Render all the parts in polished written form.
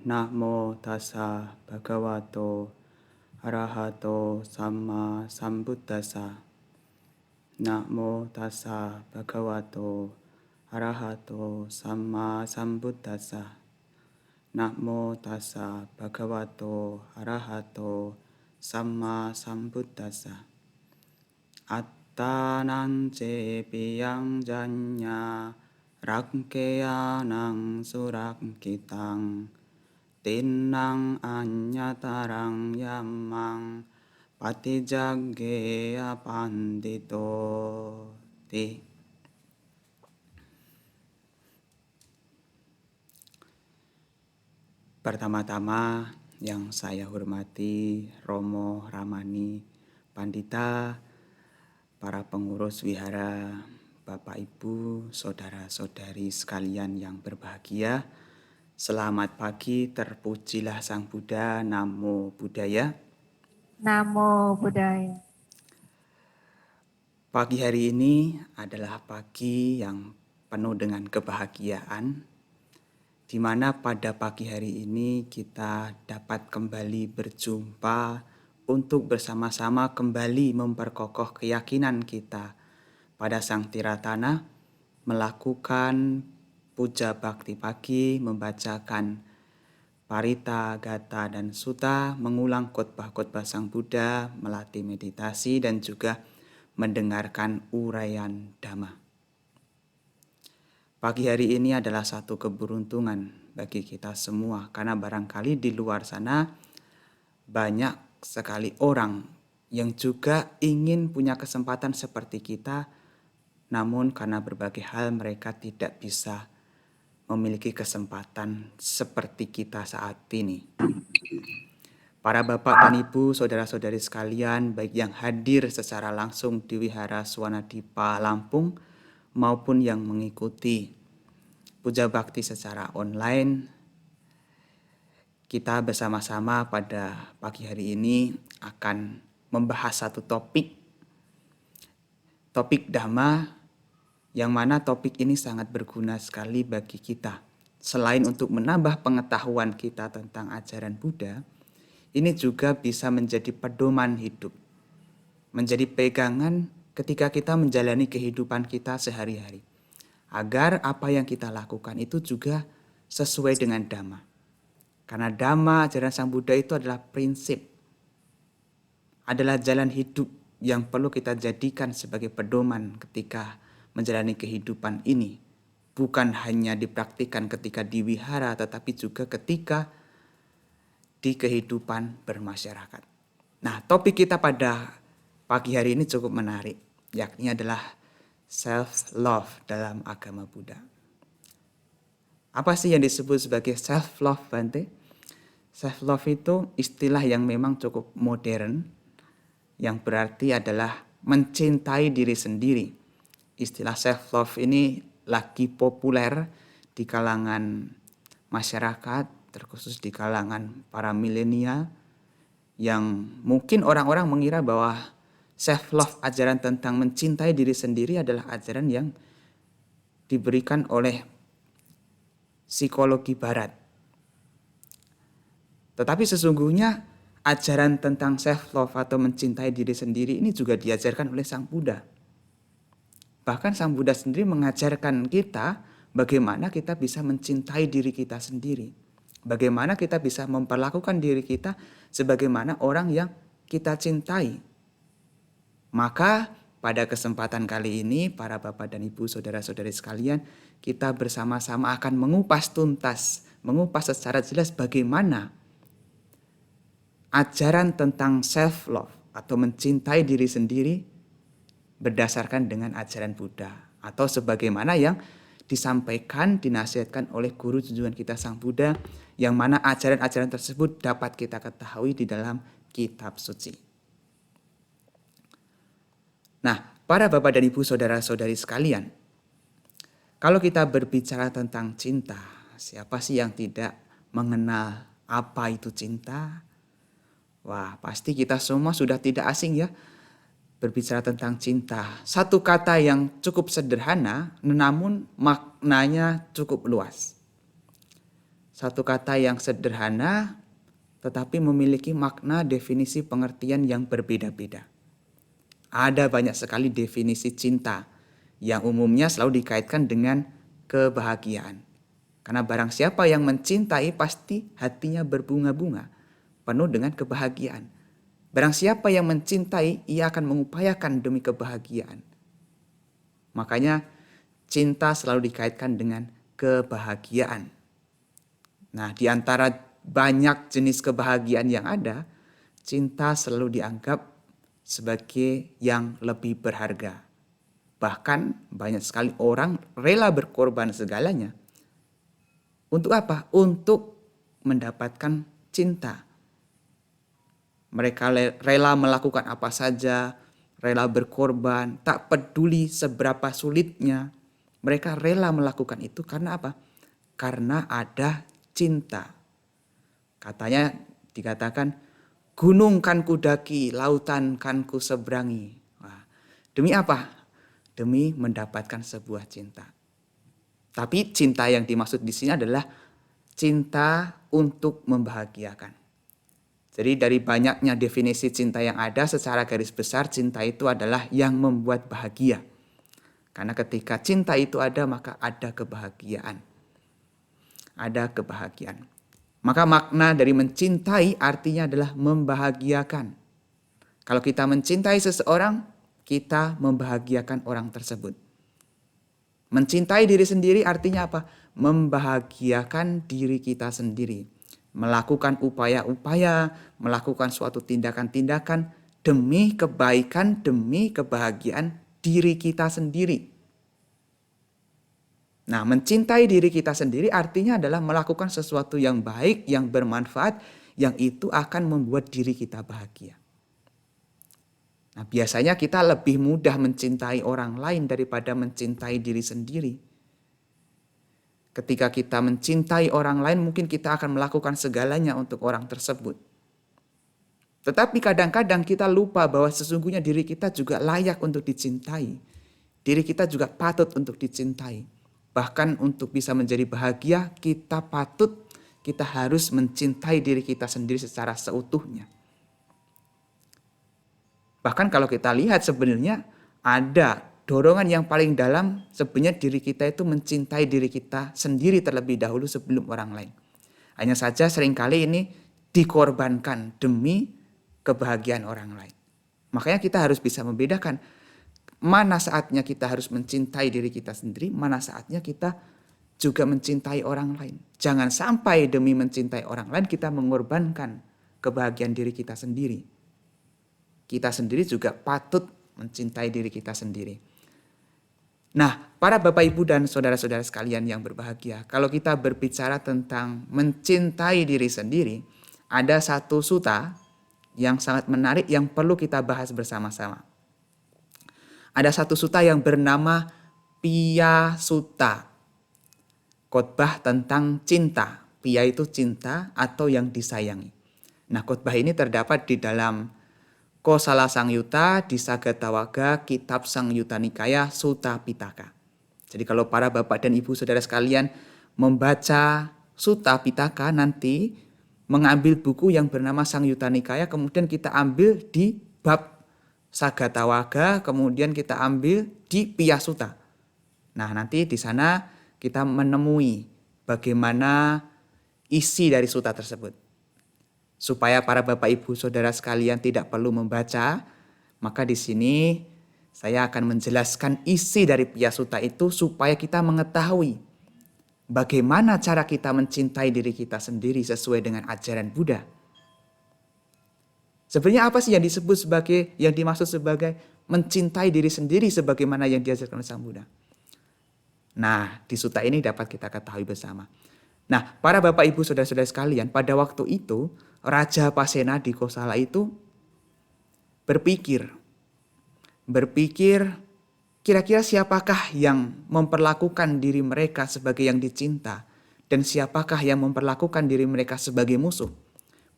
Namo tassa bhagavato arahato samma sambuddhassa. Namo tassa bhagavato arahato samma sambuddhassa. Namo tassa bhagavato arahato samma sambuddhassa. Attanang cepiyang janya rakkeyanang surakitang tinnang anyatarang yamang patijaggeya pandito ti. Pertama-tama yang saya hormati Romo Ramani Pandita, para pengurus wihara, Bapak Ibu, saudara-saudari sekalian yang berbahagia. Selamat pagi, terpujilah Sang Buddha, Namo Buddhaya. Namo Buddhaya. Pagi hari ini adalah pagi yang penuh dengan kebahagiaan, di mana pada pagi hari ini kita dapat kembali berjumpa untuk bersama-sama kembali memperkokoh keyakinan kita pada Sang Tiratana, melakukan puja bakti pagi, membacakan parita, gata, dan sutta, mengulang khotbah-khotbah Sang Buddha, melatih meditasi, dan juga mendengarkan uraian Dhamma. Pagi hari ini adalah satu keberuntungan bagi kita semua, karena barangkali di luar sana banyak sekali orang yang juga ingin punya kesempatan seperti kita, namun karena berbagai hal mereka tidak bisa memiliki kesempatan seperti kita saat ini. Para bapak dan ibu, saudara-saudari sekalian, baik yang hadir secara langsung di Wihara Swanadipa Lampung maupun yang mengikuti puja bakti secara online, kita bersama-sama pada pagi hari ini akan membahas satu topik Dhamma, yang mana topik ini sangat berguna sekali bagi kita. Selain untuk menambah pengetahuan kita tentang ajaran Buddha, ini juga bisa menjadi pedoman hidup, menjadi pegangan ketika kita menjalani kehidupan kita sehari-hari, agar apa yang kita lakukan itu juga sesuai dengan Dhamma. Karena Dhamma, ajaran Sang Buddha itu adalah prinsip, adalah jalan hidup yang perlu kita jadikan sebagai pedoman ketika menjalani kehidupan ini. Bukan hanya dipraktikkan ketika di wihara, tetapi juga ketika di kehidupan bermasyarakat. Nah, topik kita pada pagi hari ini cukup menarik, yakni adalah self-love dalam agama Buddha. Apa sih yang disebut sebagai self-love, Bante? Self-love itu istilah yang memang cukup modern, yang berarti adalah mencintai diri sendiri. Istilah self-love ini lagi populer di kalangan masyarakat, terkhusus di kalangan para milenial, yang mungkin orang-orang mengira bahwa self-love, ajaran tentang mencintai diri sendiri, adalah ajaran yang diberikan oleh psikologi barat. Tetapi sesungguhnya ajaran tentang self-love atau mencintai diri sendiri ini juga diajarkan oleh Sang Buddha. Bahkan Sang Buddha sendiri mengajarkan kita bagaimana kita bisa mencintai diri kita sendiri. Bagaimana kita bisa memperlakukan diri kita sebagaimana orang yang kita cintai. Maka pada kesempatan kali ini, para bapak dan ibu, saudara-saudari sekalian, kita bersama-sama akan mengupas tuntas, mengupas secara jelas bagaimana ajaran tentang self-love atau mencintai diri sendiri berdasarkan dengan ajaran Buddha, atau sebagaimana yang disampaikan, dinasihatkan oleh guru junjungan kita Sang Buddha, yang mana ajaran-ajaran tersebut dapat kita ketahui di dalam kitab suci. Nah, para bapak dan ibu, saudara-saudari sekalian, kalau kita berbicara tentang cinta, siapa sih yang tidak mengenal apa itu cinta? Wah, pasti kita semua sudah tidak asing ya berbicara tentang cinta. Satu kata yang cukup sederhana, namun maknanya cukup luas. satu kata yang sederhana tetapi memiliki makna definisi pengertian yang berbeda-beda. Ada banyak sekali definisi cinta yang umumnya selalu dikaitkan dengan kebahagiaan. Karena barang siapa yang mencintai pasti hatinya berbunga-bunga, penuh dengan kebahagiaan. Barang siapa yang mencintai, ia akan mengupayakan demi kebahagiaan. Makanya cinta selalu dikaitkan dengan kebahagiaan. Nah, di antara banyak jenis kebahagiaan yang ada, cinta selalu dianggap sebagai yang lebih berharga. Bahkan banyak sekali orang rela berkorban segalanya. Untuk apa? Untuk mendapatkan cinta. Mereka rela melakukan apa saja, rela berkorban, tak peduli seberapa sulitnya. Mereka rela melakukan itu karena apa? Karena ada cinta. Katanya dikatakan, gunung kan kudaki, lautan kan ku seberangi. Wah, demi apa? Demi mendapatkan sebuah cinta. Tapi cinta yang dimaksud di sini adalah cinta untuk membahagiakan. Jadi dari banyaknya definisi cinta yang ada, secara garis besar cinta itu adalah yang membuat bahagia. Karena ketika cinta itu ada, maka ada kebahagiaan. Ada kebahagiaan. Maka makna dari mencintai artinya adalah membahagiakan. Kalau kita mencintai seseorang, kita membahagiakan orang tersebut. Mencintai diri sendiri artinya apa? Membahagiakan diri kita sendiri. Melakukan upaya-upaya, melakukan suatu tindakan-tindakan demi kebaikan, demi kebahagiaan diri kita sendiri. Nah, mencintai diri kita sendiri artinya adalah melakukan sesuatu yang baik, yang bermanfaat, yang itu akan membuat diri kita bahagia. Nah, biasanya kita lebih mudah mencintai orang lain daripada mencintai diri sendiri. Ketika kita mencintai orang lain, mungkin kita akan melakukan segalanya untuk orang tersebut. Tetapi kadang-kadang kita lupa bahwa sesungguhnya diri kita juga layak untuk dicintai. Diri kita juga patut untuk dicintai. Bahkan untuk bisa menjadi bahagia, kita harus mencintai diri kita sendiri secara seutuhnya. Bahkan kalau kita lihat sebenarnya ada dorongan yang paling dalam, sebenarnya diri kita itu mencintai diri kita sendiri terlebih dahulu sebelum orang lain. Hanya saja seringkali ini dikorbankan demi kebahagiaan orang lain. Makanya kita harus bisa membedakan mana saatnya kita harus mencintai diri kita sendiri, mana saatnya kita juga mencintai orang lain. Jangan sampai demi mencintai orang lain kita mengorbankan kebahagiaan diri kita sendiri. Kita sendiri juga patut mencintai diri kita sendiri. Nah, para Bapak Ibu dan saudara-saudara sekalian yang berbahagia, kalau kita berbicara tentang mencintai diri sendiri, ada satu sutta yang sangat menarik yang perlu kita bahas bersama-sama. Ada satu sutta yang bernama Piya Sutta. Khotbah tentang cinta. Piya itu cinta atau yang disayangi. Nah, khotbah ini terdapat di dalam Kosala Sangyutta di Sagatawagga Kitab Sangyutta Nikaya Sutta Pitaka. Jadi kalau para bapak dan ibu saudara sekalian membaca Sutta Pitaka, nanti mengambil buku yang bernama Sangyutta Nikaya, kemudian kita ambil di bab Sagatawagga, kemudian kita ambil di Piya Sutta. Nah, nanti di sana kita menemui bagaimana isi dari sutta tersebut. Supaya para bapak ibu saudara sekalian tidak perlu membaca, maka di sini saya akan menjelaskan isi dari Piya Sutta itu supaya kita mengetahui bagaimana cara kita mencintai diri kita sendiri sesuai dengan ajaran Buddha. Sebenarnya apa sih yang dimaksud sebagai mencintai diri sendiri sebagaimana yang diajarkan oleh Sang Buddha? Nah, di sutta ini dapat kita ketahui bersama. Nah, para bapak ibu saudara-saudara sekalian, pada waktu itu Raja Pasena di Kosala itu berpikir kira-kira siapakah yang memperlakukan diri mereka sebagai yang dicinta dan siapakah yang memperlakukan diri mereka sebagai musuh.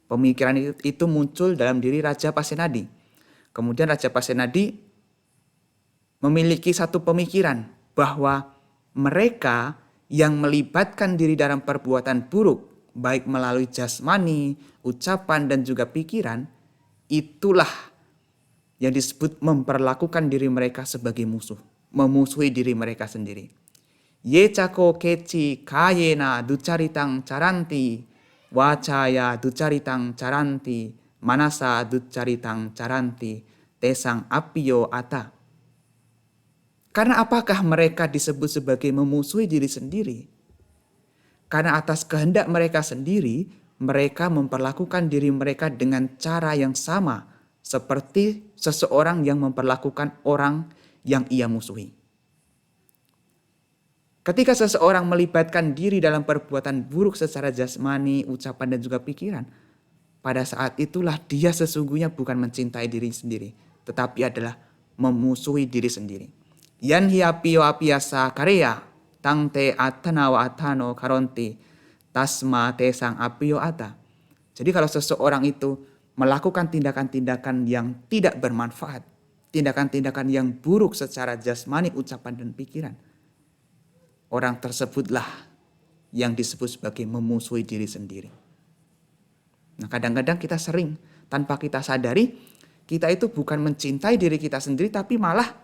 Pemikiran itu muncul dalam diri Raja Pasenadi. Kemudian Raja Pasenadi memiliki satu pemikiran bahwa mereka yang melibatkan diri dalam perbuatan buruk, baik melalui jasmani, ucapan, dan juga pikiran, itulah yang disebut memperlakukan diri mereka sebagai musuh, memusuhi diri mereka sendiri. Ye cako keci kayena ducaritang caranti, wacaya ducaritang caranti, manasa ducaritang caranti, tesang apio ata. Karena apakah mereka disebut sebagai memusuhi diri sendiri? Karena atas kehendak mereka sendiri, mereka memperlakukan diri mereka dengan cara yang sama seperti seseorang yang memperlakukan orang yang ia musuhi. Ketika seseorang melibatkan diri dalam perbuatan buruk secara jasmani, ucapan, dan juga pikiran, pada saat itulah dia sesungguhnya bukan mencintai diri sendiri, tetapi adalah memusuhi diri sendiri. Yan hiapio apiasa karya, tangte atana wa atano karonti, tasma tesang apio ata. Jadi kalau seseorang itu melakukan tindakan-tindakan yang tidak bermanfaat, tindakan-tindakan yang buruk secara jasmani, ucapan, dan pikiran, orang tersebutlah yang disebut sebagai memusuhi diri sendiri. Nah, kadang-kadang kita sering tanpa kita sadari, kita itu bukan mencintai diri kita sendiri, tapi malah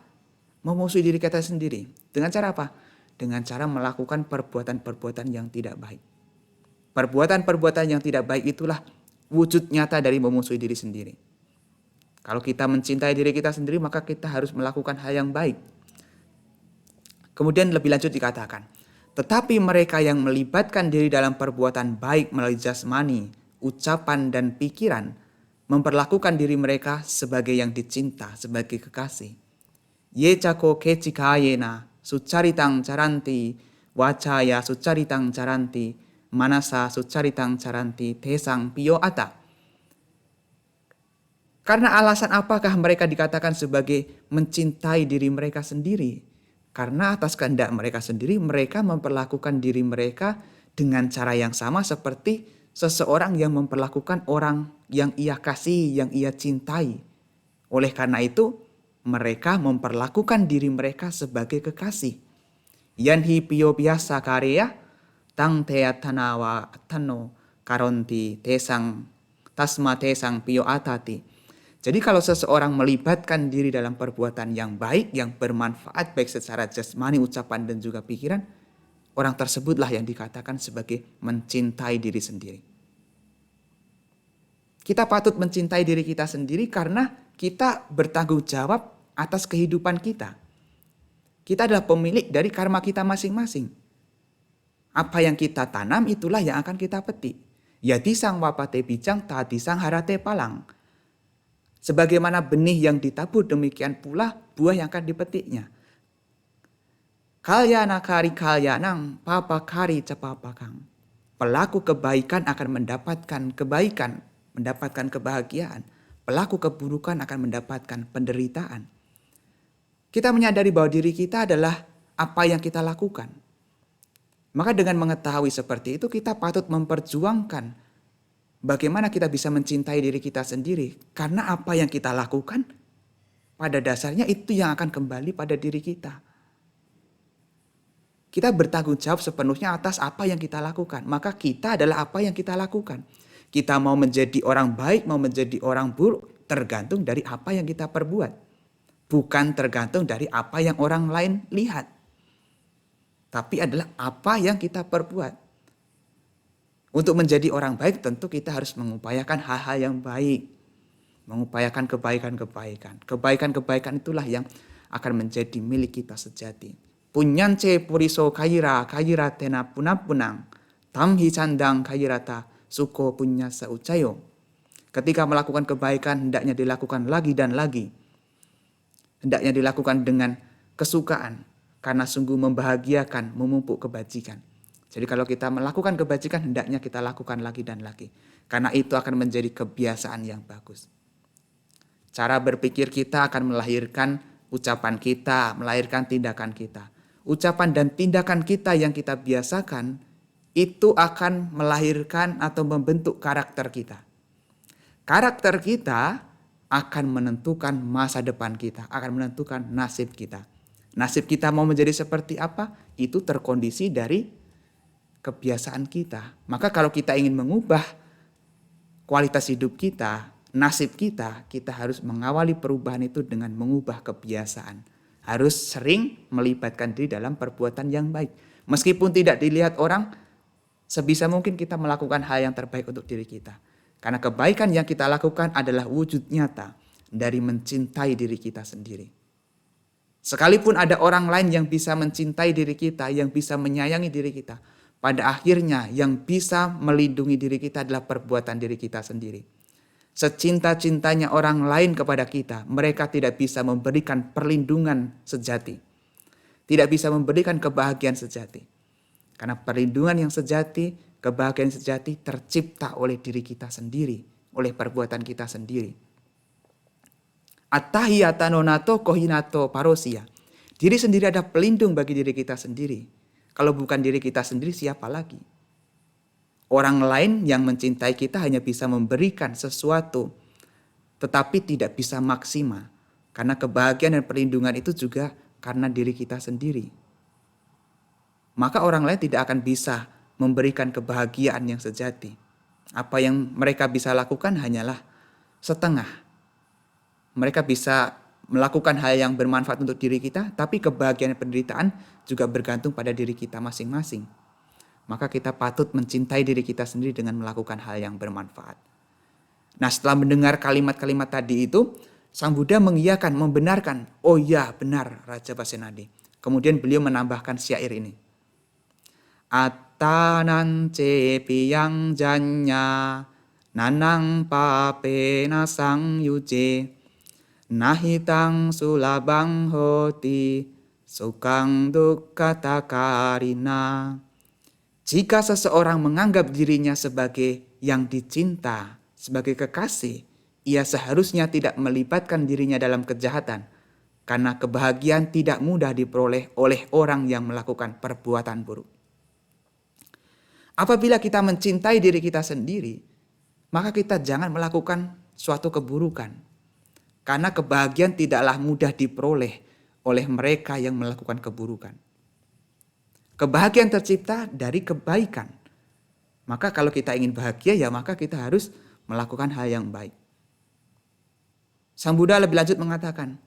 memusuhi diri kita sendiri. Dengan cara apa? Dengan cara melakukan perbuatan-perbuatan yang tidak baik. Perbuatan-perbuatan yang tidak baik itulah wujud nyata dari memusuhi diri sendiri. Kalau kita mencintai diri kita sendiri, maka kita harus melakukan hal yang baik. Kemudian lebih lanjut dikatakan, tetapi mereka yang melibatkan diri dalam perbuatan baik melalui jasmani, ucapan, dan pikiran, memperlakukan diri mereka sebagai yang dicinta, sebagai kekasih. Ye cako keci kayena, sucaritang caranti, wacaya sucaritang caranti, manasa sucaritang caranti, tesang pio ata. Karena alasan apakah mereka dikatakan sebagai mencintai diri mereka sendiri? Karena atas kehendak mereka sendiri, mereka memperlakukan diri mereka dengan cara yang sama seperti seseorang yang memperlakukan orang yang ia kasih, yang ia cintai. Oleh karena itu, mereka memperlakukan diri mereka sebagai kekasih. Yanhi pio biasa karya, tang tea tanawa tano karonti tesang tasma tesang pio atati. Jadi kalau seseorang melibatkan diri dalam perbuatan yang baik, yang bermanfaat baik secara jasmani, ucapan, dan juga pikiran, orang tersebutlah yang dikatakan sebagai mencintai diri sendiri. Kita patut mencintai diri kita sendiri karena kita bertanggung jawab atas kehidupan kita. Kita adalah pemilik dari karma kita masing-masing. Apa yang kita tanam itulah yang akan kita petik. Yadi sang wapate bijang tadi sang harate palang. Sebagaimana benih yang ditabur, demikian pula buah yang akan dipetiknya. Kalyana kari kalyanang papa kari cepapakang. Pelaku kebaikan akan mendapatkan kebaikan, mendapatkan kebahagiaan. Pelaku keburukan akan mendapatkan penderitaan. Kita menyadari bahwa diri kita adalah apa yang kita lakukan. Maka dengan mengetahui seperti itu, kita patut memperjuangkan bagaimana kita bisa mencintai diri kita sendiri. Karena apa yang kita lakukan, pada dasarnya itu yang akan kembali pada diri kita. Kita bertanggung jawab sepenuhnya atas apa yang kita lakukan. Maka kita adalah apa yang kita lakukan. Kita mau menjadi orang baik, mau menjadi orang buruk, tergantung dari apa yang kita perbuat. Bukan tergantung dari apa yang orang lain lihat. Tapi adalah apa yang kita perbuat. Untuk menjadi orang baik tentu kita harus mengupayakan hal-hal yang baik. Mengupayakan kebaikan-kebaikan. Kebaikan-kebaikan itulah yang akan menjadi milik kita sejati. Punyance puriso kayira tena punang. Tamhi candang kayirata suko punya saucayo. Ketika melakukan kebaikan hendaknya dilakukan lagi dan lagi. Hendaknya dilakukan dengan kesukaan. Karena sungguh membahagiakan, memupuk kebajikan. Jadi kalau kita melakukan kebajikan, hendaknya kita lakukan lagi dan lagi. Karena itu akan menjadi kebiasaan yang bagus. Cara berpikir kita akan melahirkan ucapan kita, melahirkan tindakan kita. Ucapan dan tindakan kita yang kita biasakan, itu akan melahirkan atau membentuk karakter kita. Karakter kita akan menentukan masa depan kita, akan menentukan nasib kita. Nasib kita mau menjadi seperti apa? Itu terkondisi dari kebiasaan kita. Maka kalau kita ingin mengubah kualitas hidup kita, nasib kita, kita harus mengawali perubahan itu dengan mengubah kebiasaan. Harus sering melibatkan diri dalam perbuatan yang baik. Meskipun tidak dilihat orang, sebisa mungkin kita melakukan hal yang terbaik untuk diri kita. Karena kebaikan yang kita lakukan adalah wujud nyata dari mencintai diri kita sendiri. Sekalipun ada orang lain yang bisa mencintai diri kita, yang bisa menyayangi diri kita, pada akhirnya yang bisa melindungi diri kita adalah perbuatan diri kita sendiri. Secinta-cintanya orang lain kepada kita, mereka tidak bisa memberikan perlindungan sejati. Tidak bisa memberikan kebahagiaan sejati. Karena perlindungan yang sejati, kebahagiaan sejati tercipta oleh diri kita sendiri, oleh perbuatan kita sendiri. Attahiyatanonato kohinato parosia. Diri sendiri ada pelindung bagi diri kita sendiri. Kalau bukan diri kita sendiri, siapa lagi? Orang lain yang mencintai kita hanya bisa memberikan sesuatu, tetapi tidak bisa maksimal. Karena kebahagiaan dan perlindungan itu juga karena diri kita sendiri. Maka orang lain tidak akan bisa memberikan kebahagiaan yang sejati. Apa yang mereka bisa lakukan hanyalah setengah. Mereka bisa melakukan hal yang bermanfaat untuk diri kita, tapi kebahagiaan dan penderitaan juga bergantung pada diri kita masing-masing. Maka kita patut mencintai diri kita sendiri dengan melakukan hal yang bermanfaat. Nah, setelah mendengar kalimat-kalimat tadi itu, Sang Buddha mengiyakan, membenarkan. Oh ya, benar Raja Pasenadi. Kemudian beliau menambahkan syair ini. Attanan cepiyang janya nanang papena sang yuje nahitang sulabang hoti sukang dukkata karina. Jika seseorang menganggap dirinya sebagai yang dicinta, sebagai kekasih, ia seharusnya tidak melibatkan dirinya dalam kejahatan, karena kebahagiaan tidak mudah diperoleh oleh orang yang melakukan perbuatan buruk. Apabila kita mencintai diri kita sendiri, maka kita jangan melakukan suatu keburukan. Karena kebahagiaan tidaklah mudah diperoleh oleh mereka yang melakukan keburukan. Kebahagiaan tercipta dari kebaikan. Maka kalau kita ingin bahagia, ya maka kita harus melakukan hal yang baik. Sang Buddha lebih lanjut mengatakan,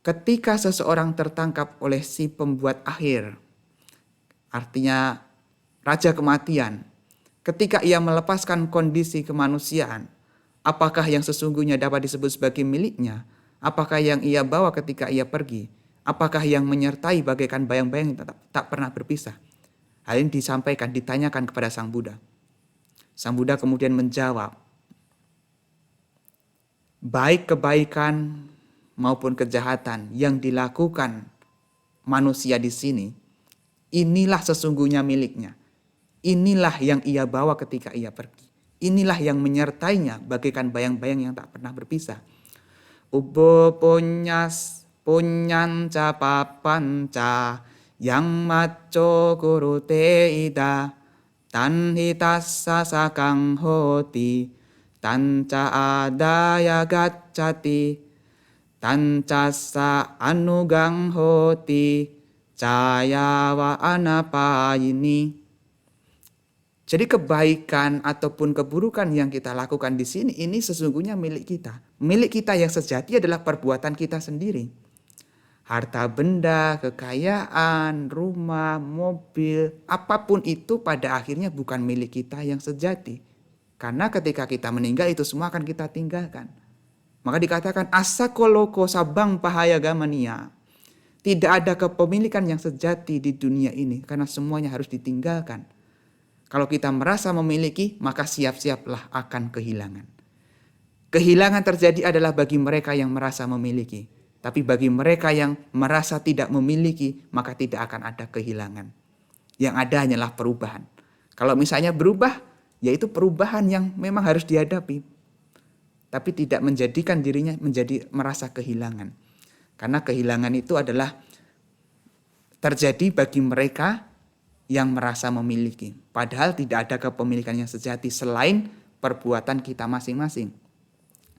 ketika seseorang tertangkap oleh si pembuat akhir, artinya Raja Kematian, ketika ia melepaskan kondisi kemanusiaan, apakah yang sesungguhnya dapat disebut sebagai miliknya? Apakah yang ia bawa ketika ia pergi? Apakah yang menyertai bagaikan bayang-bayang yang tak pernah berpisah? Hal ini disampaikan, ditanyakan kepada Sang Buddha. Sang Buddha kemudian menjawab, baik kebaikan maupun kejahatan yang dilakukan manusia di sini, inilah sesungguhnya miliknya. Inilah yang ia bawa ketika ia pergi. Inilah yang menyertainya bagaikan bayang-bayang yang tak pernah berpisah. Ubbo punyanca papanca yang maco guru teida tanhitassa sakang hoti tanca adaya gaccati tancasa anugang hoti cayawa anapayini. Jadi kebaikan ataupun keburukan yang kita lakukan di sini ini sesungguhnya milik kita. Milik kita yang sejati adalah perbuatan kita sendiri. Harta benda, kekayaan, rumah, mobil, apapun itu pada akhirnya bukan milik kita yang sejati. Karena ketika kita meninggal itu semua akan kita tinggalkan. Maka dikatakan asakoloko sabang pahaya gamania. Tidak ada kepemilikan yang sejati di dunia ini karena semuanya harus ditinggalkan. Kalau kita merasa memiliki, maka siap-siaplah akan kehilangan. Kehilangan terjadi adalah bagi mereka yang merasa memiliki. Tapi bagi mereka yang merasa tidak memiliki, maka tidak akan ada kehilangan. Yang ada hanyalah perubahan. Kalau misalnya berubah, yaitu perubahan yang memang harus dihadapi. Tapi tidak menjadikan dirinya menjadi merasa kehilangan. Karena kehilangan itu adalah terjadi bagi mereka yang merasa memiliki. Padahal tidak ada kepemilikan yang sejati selain perbuatan kita masing-masing.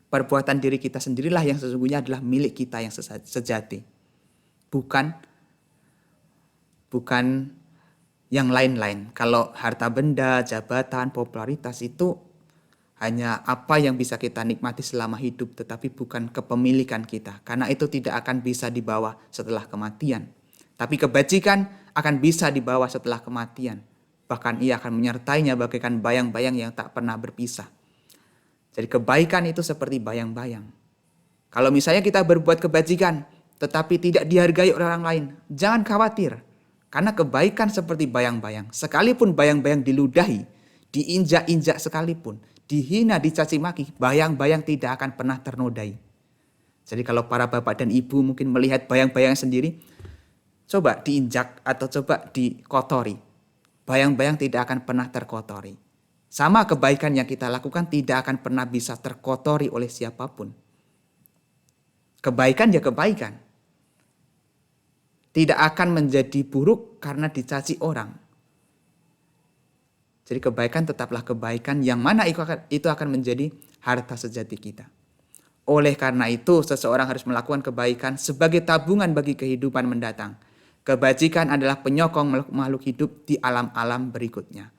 Perbuatan diri kita sendirilah yang sesungguhnya adalah milik kita yang sejati. bukan yang lain-lain. Kalau harta benda, jabatan, popularitas itu hanya apa yang bisa kita nikmati selama hidup, tetapi bukan kepemilikan kita. Karena itu tidak akan bisa dibawa setelah kematian. Tapi kebajikan akan bisa dibawa setelah kematian. Bahkan ia akan menyertainya bagaikan bayang-bayang yang tak pernah berpisah. Jadi kebaikan itu seperti bayang-bayang. Kalau misalnya kita berbuat kebajikan, tetapi tidak dihargai oleh orang lain, jangan khawatir. Karena kebaikan seperti bayang-bayang. Sekalipun bayang-bayang diludahi, diinjak-injak sekalipun, dihina, dicaci maki, bayang-bayang tidak akan pernah ternodai. Jadi kalau para bapak dan ibu mungkin melihat bayang-bayang sendiri, coba diinjak atau coba dikotori. Bayang-bayang tidak akan pernah terkotori. Sama kebaikan yang kita lakukan tidak akan pernah bisa terkotori oleh siapapun. Kebaikan ya kebaikan. Tidak akan menjadi buruk karena dicaci orang. Jadi kebaikan tetaplah kebaikan yang mana itu akan menjadi harta sejati kita. Oleh karena itu seseorang harus melakukan kebaikan sebagai tabungan bagi kehidupan mendatang. Kebajikan adalah penyokong makhluk hidup di alam-alam berikutnya.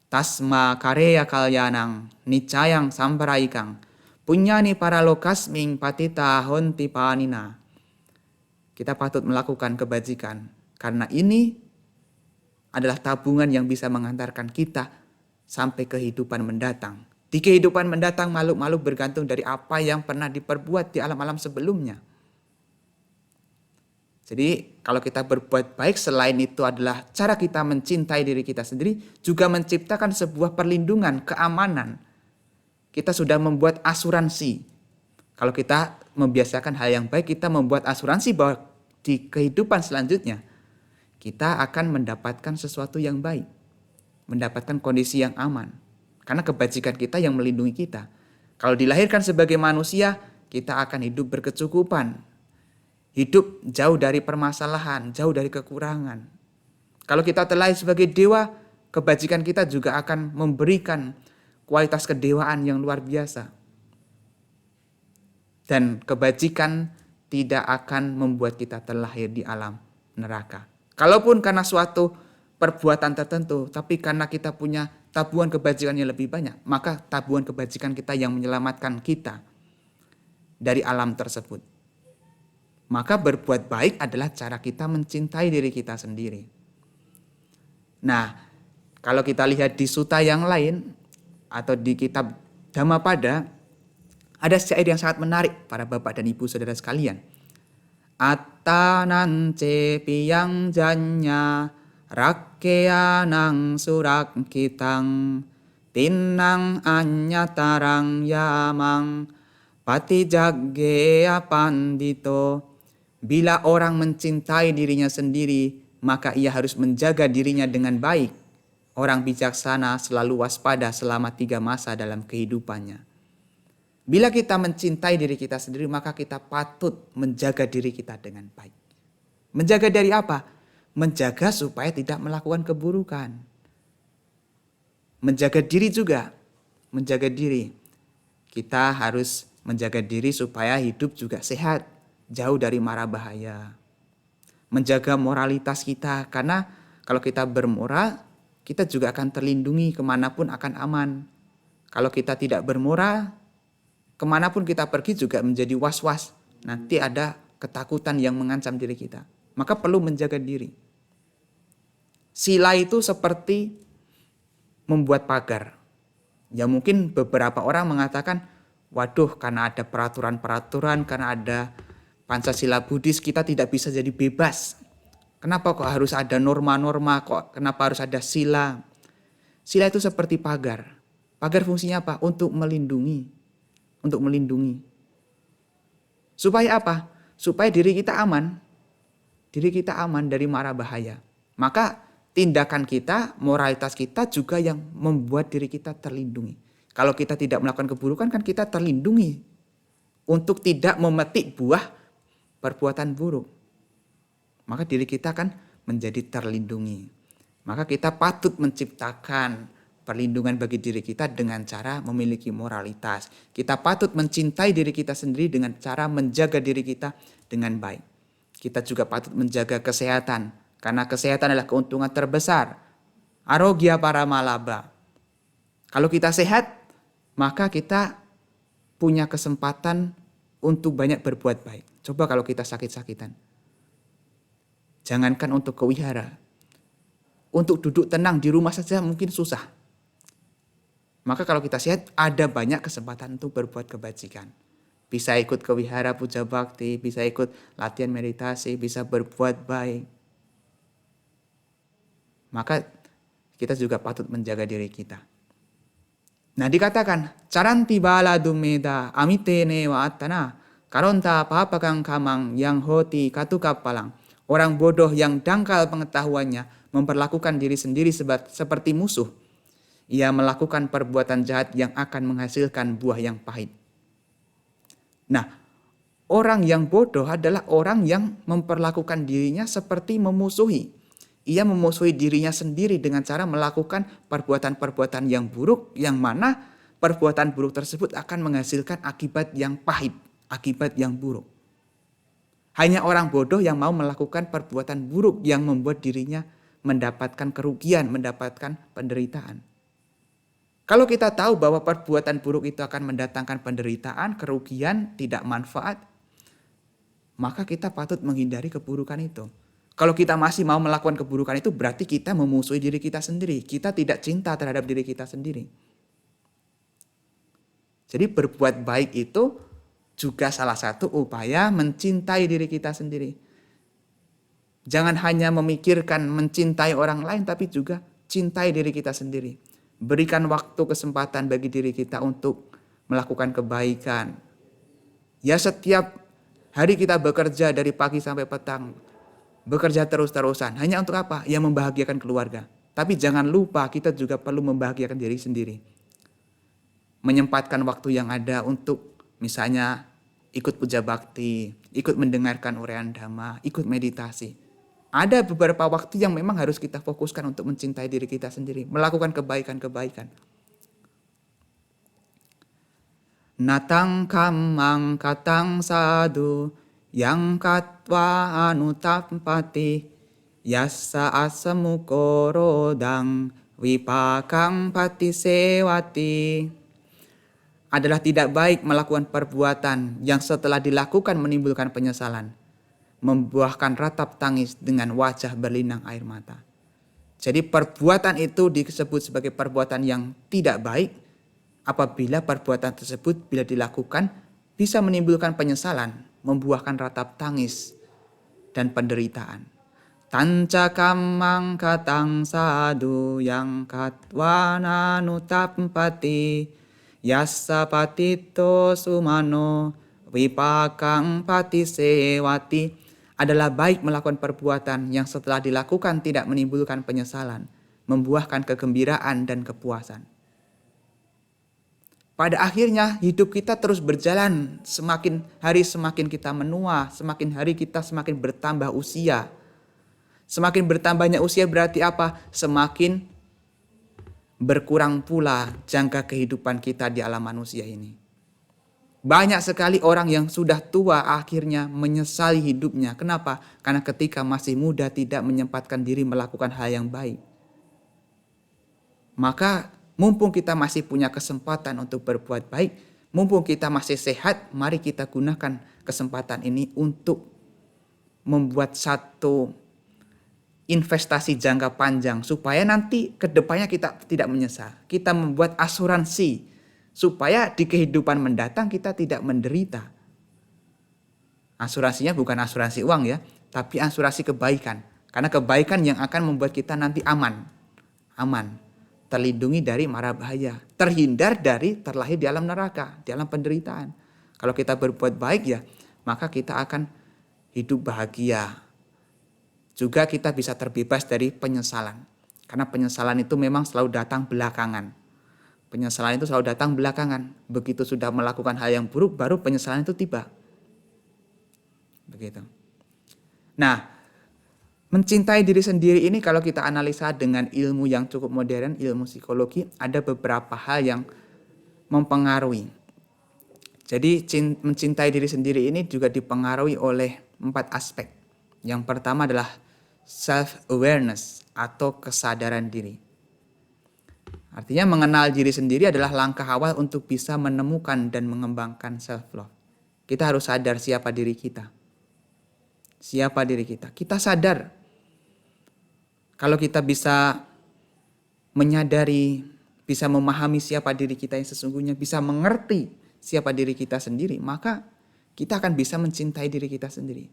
Tasma kareya kalyanang nicayang samparaikang punyani paralokasming patita honti panina. Kita patut melakukan kebajikan karena ini adalah tabungan yang bisa mengantarkan kita sampai kehidupan mendatang. Di kehidupan mendatang makhluk-makhluk bergantung dari apa yang pernah diperbuat di alam-alam sebelumnya. Jadi kalau kita berbuat baik selain itu adalah cara kita mencintai diri kita sendiri, juga menciptakan sebuah perlindungan, keamanan. Kita sudah membuat asuransi. Kalau kita membiasakan hal yang baik, kita membuat asuransi bahwa di kehidupan selanjutnya kita akan mendapatkan sesuatu yang baik, mendapatkan kondisi yang aman. Karena kebajikan kita yang melindungi kita. Kalau dilahirkan sebagai manusia, kita akan hidup berkecukupan, hidup jauh dari permasalahan, jauh dari kekurangan. Kalau kita terlahir sebagai dewa, kebajikan kita juga akan memberikan kualitas kedewaan yang luar biasa. Dan kebajikan tidak akan membuat kita terlahir di alam neraka. Kalaupun karena suatu perbuatan tertentu, tapi karena kita punya tabungan kebajikan yang lebih banyak, maka tabungan kebajikan kita yang menyelamatkan kita dari alam tersebut. Maka berbuat baik adalah cara kita mencintai diri kita sendiri. Nah, kalau kita lihat di sutta yang lain atau di kitab Dhammapada, ada syair yang sangat menarik para bapak dan ibu saudara sekalian. Attanance piyang janya rakkeyanang surakitang tinang anyatarang yamang patijaggeya pandito. Bila orang mencintai dirinya sendiri, maka ia harus menjaga dirinya dengan baik. Orang bijaksana selalu waspada selama 3 masa dalam kehidupannya. Bila kita mencintai diri kita sendiri, maka kita patut menjaga diri kita dengan baik. Menjaga dari apa? Menjaga supaya tidak melakukan keburukan. Menjaga diri juga. Menjaga diri. Kita harus menjaga diri supaya hidup juga sehat. Jauh dari mara bahaya. Menjaga moralitas kita. Karena kalau kita bermoral, kita juga akan terlindungi, kemanapun akan aman. Kalau kita tidak bermoral, kemanapun kita pergi juga menjadi was-was. Nanti ada ketakutan yang mengancam diri kita. Maka perlu menjaga diri. Sila itu seperti membuat pagar. Ya mungkin beberapa orang mengatakan, waduh karena ada peraturan-peraturan, karena ada Pancasila Buddhis kita tidak bisa jadi bebas. Kenapa kok harus ada norma-norma, kenapa harus ada sila? Sila itu seperti pagar. Pagar fungsinya apa? Untuk melindungi. Untuk melindungi. Supaya apa? Supaya diri kita aman. Diri kita aman dari mara bahaya. Maka tindakan kita, moralitas kita juga yang membuat diri kita terlindungi. Kalau kita tidak melakukan keburukan kan kita terlindungi. Untuk tidak memetik buah perbuatan buruk. Maka diri kita kan menjadi terlindungi. Maka kita patut menciptakan perlindungan bagi diri kita dengan cara memiliki moralitas. Kita patut mencintai diri kita sendiri dengan cara menjaga diri kita dengan baik. Kita juga patut menjaga kesehatan, karena kesehatan adalah keuntungan terbesar. Arogya para malaba. Kalau kita sehat, maka kita punya kesempatan untuk banyak berbuat baik. Coba kalau kita sakit-sakitan. Jangankan untuk ke wihara. Untuk duduk tenang di rumah saja mungkin susah. Maka kalau kita sehat, ada banyak kesempatan untuk berbuat kebajikan. Bisa ikut ke wihara puja bakti, bisa ikut latihan meditasi, bisa berbuat baik. Maka kita juga patut menjaga diri kita. Nah dikatakan, caranti bala dumeda amitene wa attana, karonta papakang kamang yang hoti katukapalang. Orang bodoh yang dangkal pengetahuannya memperlakukan diri sendiri seperti musuh. Ia melakukan perbuatan jahat yang akan menghasilkan buah yang pahit. Nah, orang yang bodoh adalah orang yang memperlakukan dirinya seperti memusuhi. Ia memusuhi dirinya sendiri dengan cara melakukan perbuatan-perbuatan yang buruk, yang mana perbuatan buruk tersebut akan menghasilkan akibat yang pahit, akibat yang buruk. Hanya orang bodoh yang mau melakukan perbuatan buruk yang membuat dirinya mendapatkan kerugian, mendapatkan penderitaan. Kalau kita tahu bahwa perbuatan buruk itu akan mendatangkan penderitaan, kerugian, tidak manfaat, maka kita patut menghindari keburukan itu. Kalau kita masih mau melakukan keburukan itu, berarti kita memusuhi diri kita sendiri. Kita tidak cinta terhadap diri kita sendiri. Jadi berbuat baik itu juga salah satu upaya mencintai diri kita sendiri. Jangan hanya memikirkan mencintai orang lain, tapi juga cintai diri kita sendiri. Berikan waktu kesempatan bagi diri kita untuk melakukan kebaikan. Ya setiap hari kita bekerja dari pagi sampai petang. Bekerja terus-terusan. Hanya untuk apa? Ya membahagiakan keluarga. Tapi jangan lupa kita juga perlu membahagiakan diri sendiri. Menyempatkan waktu yang ada untuk misalnya ikut puja bakti, ikut mendengarkan uraian dhamma, ikut meditasi. Ada beberapa waktu yang memang harus kita fokuskan untuk mencintai diri kita sendiri. Melakukan kebaikan-kebaikan. Natang kamang katang sadu yang katwa anutampati yassa asamukorodang wipakang pati sewati. Adalah tidak baik melakukan perbuatan yang setelah dilakukan menimbulkan penyesalan, membuahkan ratap tangis dengan wajah berlinang air mata. Jadi perbuatan itu disebut sebagai perbuatan yang tidak baik apabila perbuatan tersebut bila dilakukan bisa menimbulkan penyesalan, membuahkan ratap tangis dan penderitaan. Tanca kamang katang sadu yang katwana nutampati yassa patito sumano wipakang pati sewati. Adalah baik melakukan perbuatan yang setelah dilakukan tidak menimbulkan penyesalan, membuahkan kegembiraan dan kepuasan. Pada akhirnya hidup kita terus berjalan, semakin hari semakin kita menua, semakin hari kita semakin bertambah usia. Semakin bertambahnya usia berarti apa? Semakin berkurang pula jangka kehidupan kita di alam manusia ini. Banyak sekali orang yang sudah tua akhirnya menyesali hidupnya. Kenapa? Karena ketika masih muda tidak menyempatkan diri melakukan hal yang baik. Maka mumpung kita masih punya kesempatan untuk berbuat baik, mumpung kita masih sehat, mari kita gunakan kesempatan ini untuk membuat satu investasi jangka panjang supaya nanti ke depannya kita tidak menyesal. Kita membuat asuransi supaya di kehidupan mendatang kita tidak menderita. Asuransinya bukan asuransi uang ya, tapi asuransi kebaikan. Karena kebaikan yang akan membuat kita nanti aman. Aman. Terlindungi dari mara bahaya. Terhindar dari terlahir di alam neraka, di alam penderitaan. Kalau kita berbuat baik ya, maka kita akan hidup bahagia. Juga kita bisa terbebas dari penyesalan. Karena penyesalan itu memang selalu datang belakangan. Penyesalan itu selalu datang belakangan. Begitu sudah melakukan hal yang buruk, baru penyesalan itu tiba. Begitu. Nah, mencintai diri sendiri ini kalau kita analisa dengan ilmu yang cukup modern, ilmu psikologi, ada beberapa hal yang mempengaruhi. Jadi mencintai diri sendiri ini juga dipengaruhi oleh 4 aspek. Yang pertama adalah self-awareness atau kesadaran diri. Artinya mengenal diri sendiri adalah langkah awal untuk bisa menemukan dan mengembangkan self-love. Kita harus sadar siapa diri kita. Siapa diri kita. Kita sadar. Kalau kita bisa menyadari, bisa memahami siapa diri kita yang sesungguhnya, bisa mengerti siapa diri kita sendiri, maka kita akan bisa mencintai diri kita sendiri.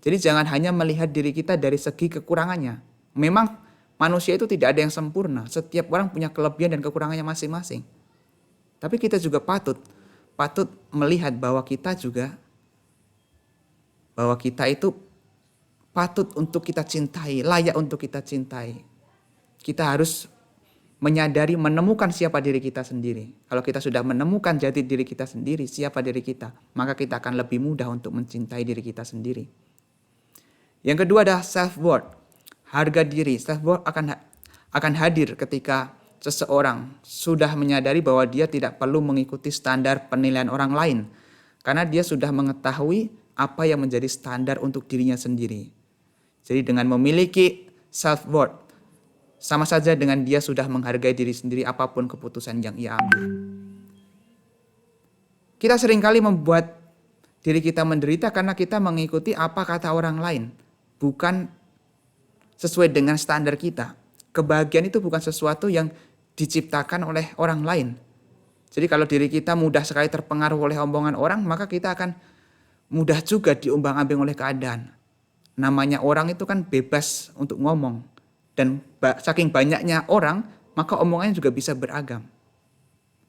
Jadi jangan hanya melihat diri kita dari segi kekurangannya. Memang manusia itu tidak ada yang sempurna. Setiap orang punya kelebihan dan kekurangannya masing-masing. Tapi kita juga patut melihat bahwa kita itu patut untuk kita cintai, layak untuk kita cintai. Kita harus menyadari, menemukan siapa diri kita sendiri. Kalau kita sudah menemukan jati diri kita sendiri, siapa diri kita, maka kita akan lebih mudah untuk mencintai diri kita sendiri. Yang kedua adalah self-worth, harga diri. Self-worth akan hadir ketika seseorang sudah menyadari bahwa dia tidak perlu mengikuti standar penilaian orang lain, karena dia sudah mengetahui apa yang menjadi standar untuk dirinya sendiri. Jadi dengan memiliki self-worth, sama saja dengan dia sudah menghargai diri sendiri apapun keputusan yang ia ambil. Kita seringkali membuat diri kita menderita karena kita mengikuti apa kata orang lain, bukan sesuai dengan standar kita. Kebahagiaan itu bukan sesuatu yang diciptakan oleh orang lain. Jadi kalau diri kita mudah sekali terpengaruh oleh omongan orang, maka kita akan mudah juga diombang-ambing oleh keadaan. Namanya orang itu kan bebas untuk ngomong. Dan saking banyaknya orang, maka omongannya juga bisa beragam.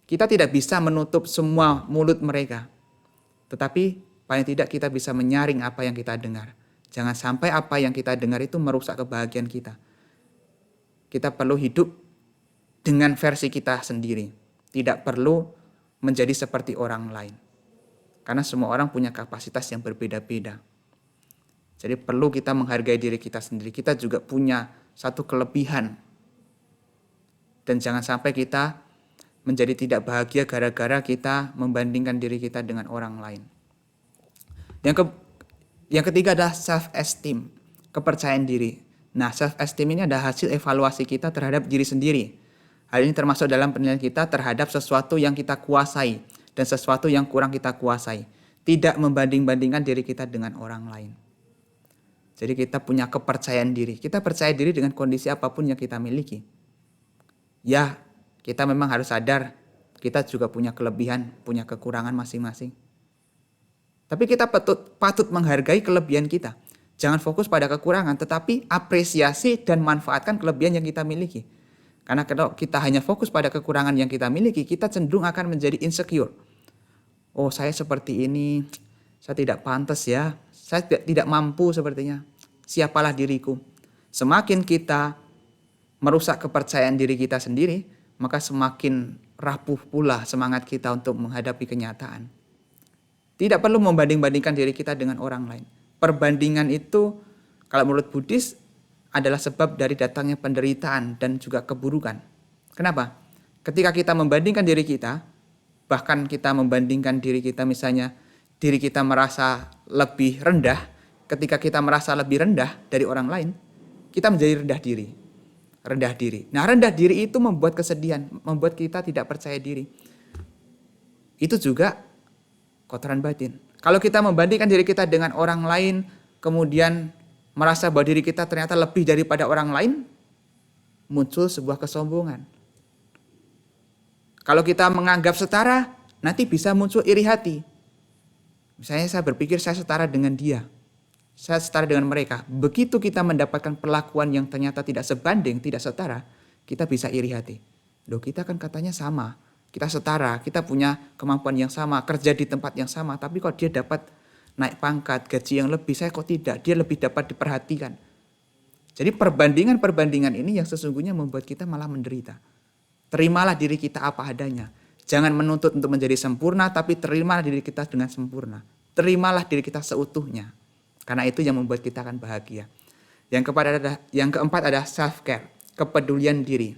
Kita tidak bisa menutup semua mulut mereka. Tetapi paling tidak kita bisa menyaring apa yang kita dengar. Jangan sampai apa yang kita dengar itu merusak kebahagiaan kita. Kita perlu hidup dengan versi kita sendiri. Tidak perlu menjadi seperti orang lain. Karena semua orang punya kapasitas yang berbeda-beda. Jadi perlu kita menghargai diri kita sendiri. Kita juga punya satu kelebihan. Dan jangan sampai kita menjadi tidak bahagia gara-gara kita membandingkan diri kita dengan orang lain. Yang ketiga adalah self-esteem, kepercayaan diri. Nah, self-esteem ini adalah hasil evaluasi kita terhadap diri sendiri. Hal ini termasuk dalam penilaian kita terhadap sesuatu yang kita kuasai dan sesuatu yang kurang kita kuasai. Tidak membanding-bandingkan diri kita dengan orang lain. Jadi kita punya kepercayaan diri. Kita percaya diri dengan kondisi apapun yang kita miliki. Ya, kita memang harus sadar kita juga punya kelebihan, punya kekurangan masing-masing. Tapi kita patut menghargai kelebihan kita. Jangan fokus pada kekurangan, tetapi apresiasi dan manfaatkan kelebihan yang kita miliki. Karena kalau kita hanya fokus pada kekurangan yang kita miliki, kita cenderung akan menjadi insecure. Oh, saya seperti ini, saya tidak pantas ya. Saya tidak mampu sepertinya. Siapalah diriku. Semakin kita merusak kepercayaan diri kita sendiri, maka semakin rapuh pula semangat kita untuk menghadapi kenyataan. Tidak perlu membanding-bandingkan diri kita dengan orang lain. Perbandingan itu, kalau menurut Buddhis, adalah sebab dari datangnya penderitaan dan juga keburukan. Kenapa? Ketika kita membandingkan diri kita, bahkan kita membandingkan diri kita misalnya, diri kita merasa lebih rendah, ketika kita merasa lebih rendah dari orang lain, kita menjadi rendah diri. Rendah diri. Nah, rendah diri itu membuat kesedihan, membuat kita tidak percaya diri. Itu juga kotoran batin. Kalau kita membandingkan diri kita dengan orang lain, kemudian merasa bahwa diri kita ternyata lebih daripada orang lain, muncul sebuah kesombongan. Kalau kita menganggap setara, nanti bisa muncul iri hati. Misalnya saya berpikir saya setara dengan dia, saya setara dengan mereka. Begitu kita mendapatkan perlakuan yang ternyata tidak sebanding, tidak setara, kita bisa iri hati. Loh, kita kan katanya sama, kita setara, kita punya kemampuan yang sama, kerja di tempat yang sama, tapi kok dia dapat naik pangkat, gaji yang lebih, saya kok tidak, dia lebih dapat diperhatikan. Jadi perbandingan-perbandingan ini yang sesungguhnya membuat kita malah menderita. Terimalah diri kita apa adanya. Jangan menuntut untuk menjadi sempurna, tapi terimalah diri kita dengan sempurna. Terimalah diri kita seutuhnya. Karena itu yang membuat kita akan bahagia. Yang keempat adalah self-care, kepedulian diri.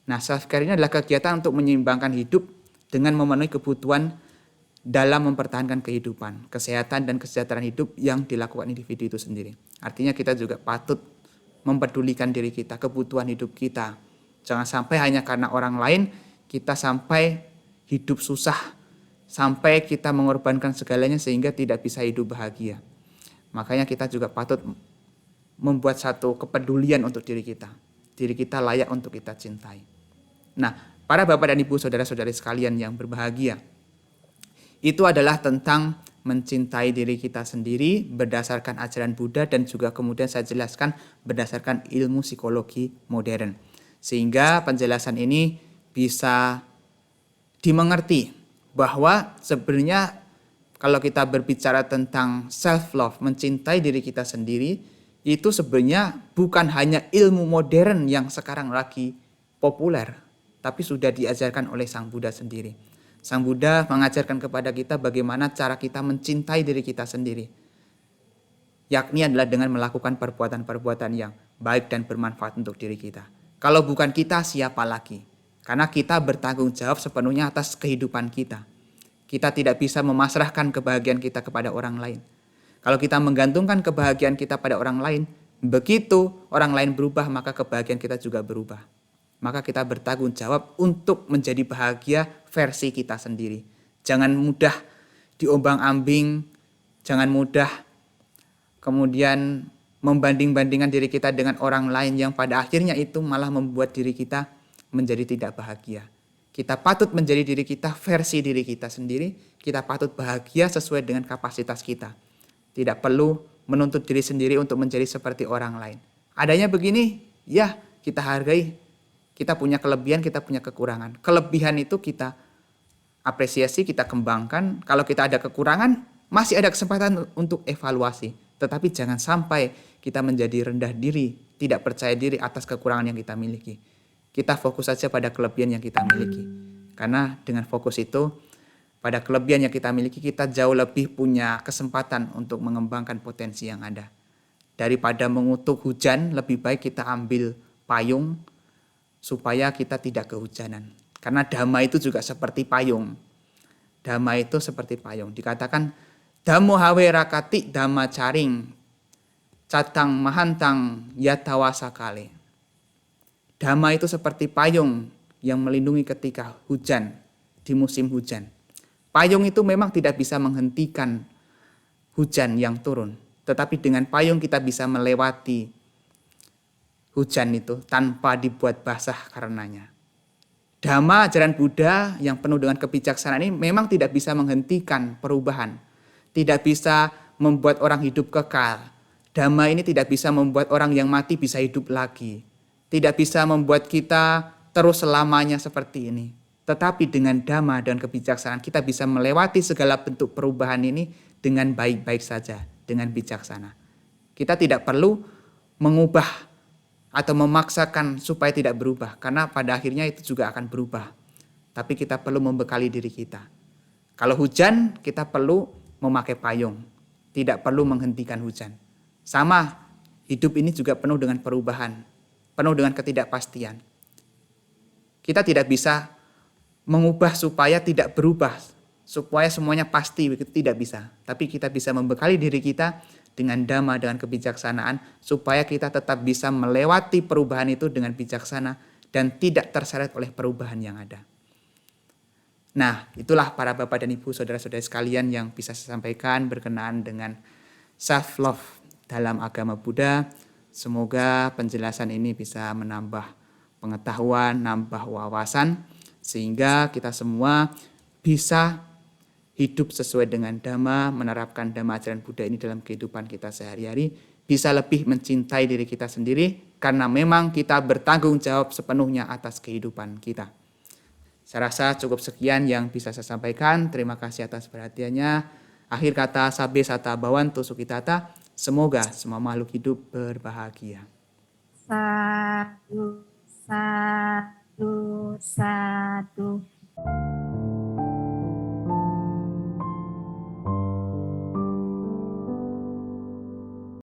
Nah, self-care ini adalah kegiatan untuk menyeimbangkan hidup dengan memenuhi kebutuhan dalam mempertahankan kehidupan, kesehatan dan kesejahteraan hidup yang dilakukan individu itu sendiri. Artinya kita juga patut mempedulikan diri kita, kebutuhan hidup kita. Jangan sampai hanya karena orang lain kita sampai hidup susah, sampai kita mengorbankan segalanya sehingga tidak bisa hidup bahagia. Makanya kita juga patut membuat satu kepedulian untuk diri kita. Diri kita layak untuk kita cintai. Nah, para bapak dan ibu, saudara-saudari sekalian yang berbahagia, itu adalah tentang mencintai diri kita sendiri berdasarkan ajaran Buddha dan juga kemudian saya jelaskan berdasarkan ilmu psikologi modern. Sehingga penjelasan ini bisa dimengerti bahwa sebenarnya kalau kita berbicara tentang self-love, mencintai diri kita sendiri, itu sebenarnya bukan hanya ilmu modern yang sekarang lagi populer, tapi sudah diajarkan oleh Sang Buddha sendiri. Sang Buddha mengajarkan kepada kita bagaimana cara kita mencintai diri kita sendiri. Yakni adalah dengan melakukan perbuatan-perbuatan yang baik dan bermanfaat untuk diri kita. Kalau bukan kita, siapa lagi? Karena kita bertanggung jawab sepenuhnya atas kehidupan kita. Kita tidak bisa memasrahkan kebahagiaan kita kepada orang lain. Kalau kita menggantungkan kebahagiaan kita pada orang lain, begitu orang lain berubah, maka kebahagiaan kita juga berubah. Maka kita bertanggung jawab untuk menjadi bahagia versi kita sendiri. Jangan mudah diombang-ambing, jangan mudah kemudian membanding-bandingkan diri kita dengan orang lain yang pada akhirnya itu malah membuat diri kita menjadi tidak bahagia. Kita patut menjadi diri kita, versi diri kita sendiri. Kita patut bahagia sesuai dengan kapasitas kita. Tidak perlu menuntut diri sendiri untuk menjadi seperti orang lain. Adanya begini, ya kita hargai. Kita punya kelebihan, kita punya kekurangan. Kelebihan itu kita apresiasi, kita kembangkan. Kalau kita ada kekurangan, masih ada kesempatan untuk evaluasi. Tetapi jangan sampai kita menjadi rendah diri, tidak percaya diri atas kekurangan yang kita miliki. Kita fokus saja pada kelebihan yang kita miliki. Karena dengan fokus itu, pada kelebihan yang kita miliki, kita jauh lebih punya kesempatan untuk mengembangkan potensi yang ada. Daripada mengutuk hujan, lebih baik kita ambil payung, supaya kita tidak kehujanan. Karena dhamma itu juga seperti payung. Dhamma itu seperti payung. Dikatakan, Dhammo hawe rakati dhamma caring, catang mahantang yatawasakale. Dhamma itu seperti payung yang melindungi ketika hujan, di musim hujan. Payung itu memang tidak bisa menghentikan hujan yang turun. Tetapi dengan payung kita bisa melewati hujan itu tanpa dibuat basah karenanya. Dhamma ajaran Buddha yang penuh dengan kebijaksanaan ini memang tidak bisa menghentikan perubahan. Tidak bisa membuat orang hidup kekal. Dhamma ini tidak bisa membuat orang yang mati bisa hidup lagi. Tidak bisa membuat kita terus selamanya seperti ini. Tetapi dengan Dhamma dan kebijaksanaan kita bisa melewati segala bentuk perubahan ini dengan baik-baik saja, dengan bijaksana. Kita tidak perlu mengubah atau memaksakan supaya tidak berubah. Karena pada akhirnya itu juga akan berubah. Tapi kita perlu membekali diri kita. Kalau hujan, kita perlu memakai payung. Tidak perlu menghentikan hujan. Sama, hidup ini juga penuh dengan perubahan. Penuh dengan ketidakpastian. Kita tidak bisa mengubah supaya tidak berubah. Supaya semuanya pasti, tidak bisa. Tapi kita bisa membekali diri kita dengan dhamma, dengan kebijaksanaan, supaya kita tetap bisa melewati perubahan itu dengan bijaksana dan tidak terseret oleh perubahan yang ada. Nah, itulah para bapak dan ibu, saudara-saudari sekalian yang bisa saya sampaikan berkenaan dengan self-love dalam agama Buddha. Semoga penjelasan ini bisa menambah pengetahuan, nambah wawasan, sehingga kita semua bisa hidup sesuai dengan Dhamma, menerapkan Dhamma ajaran Buddha ini dalam kehidupan kita sehari-hari, bisa lebih mencintai diri kita sendiri, karena memang kita bertanggung jawab sepenuhnya atas kehidupan kita. Saya rasa cukup sekian yang bisa saya sampaikan. Terima kasih atas perhatiannya. Akhir kata, Sabe Sata Bhavantu Sukhitata. Semoga semua makhluk hidup berbahagia. Sadhu.